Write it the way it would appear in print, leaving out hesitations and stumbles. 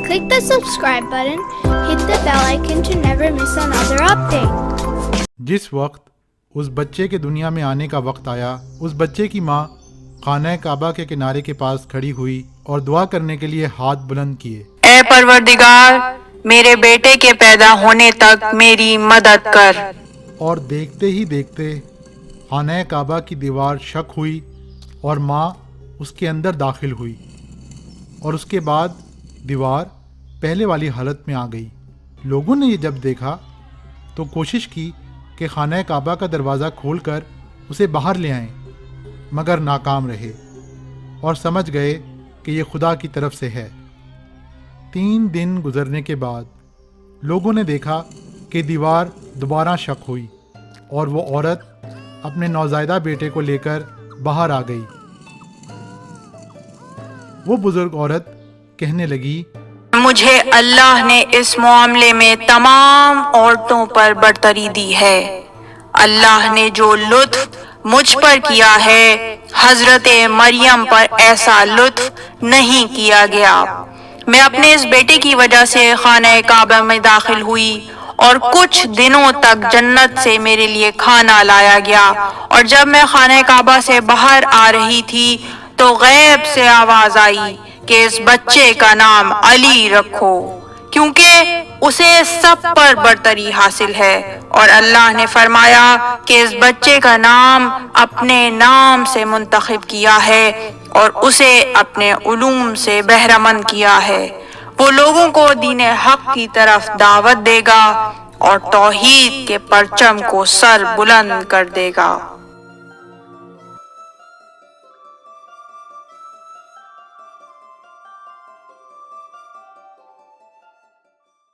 Click the subscribe button, hit the bell icon to never miss another update. جس وقت اس بچے کے دنیا میں آنے کا وقت آیا، اس بچے کی ماں خانہ کعبہ کے کنارے کے پاس کھڑی ہوئی اور دعا کرنے کے لیے ہاتھ بلند کیے۔ اے پروردگار، میرے بیٹے کے پیدا ہونے تک میری مدد کر۔ اور دیکھتے ہی دیکھتے خانہ کعبہ کی دیوار شق ہوئی اور ماں اس کے اندر داخل ہوئی، اور اس کے بعد دیوار پہلے والی حالت میں آ گئی۔ لوگوں نے یہ جب دیکھا تو کوشش کی کہ خانہ کعبہ کا دروازہ کھول کر اسے باہر لے آئیں، مگر ناکام رہے اور سمجھ گئے کہ یہ خدا کی طرف سے ہے۔ 3 دن گزرنے کے بعد لوگوں نے دیکھا کہ دیوار دوبارہ شق ہوئی اور وہ عورت اپنے نوزائیدہ بیٹے کو لے کر باہر آ گئی۔ وہ بزرگ عورت کہنے لگی، مجھے اللہ نے اس معاملے میں تمام عورتوں پر برتری دی ہے۔ اللہ نے جو لطف مجھ پر کیا ہے، حضرت مریم پر ایسا لطف نہیں کیا گیا۔ میں اپنے اس بیٹے کی وجہ سے خانہ کعبہ میں داخل ہوئی اور کچھ دنوں تک جنت سے میرے لیے کھانا لایا گیا، اور جب میں خانہ کعبہ سے باہر آ رہی تھی تو غیب سے آواز آئی کہ اس بچے کا نام علی رکھو، کیونکہ اسے سب پر برتری حاصل ہے، اور اللہ نے فرمایا کہ اس بچے کا نام اپنے نام سے منتخب کیا ہے اور اسے اپنے علوم سے بہرمند کیا ہے۔ وہ لوگوں کو دین حق کی طرف دعوت دے گا اور توحید کے پرچم کو سر بلند کر دے گا۔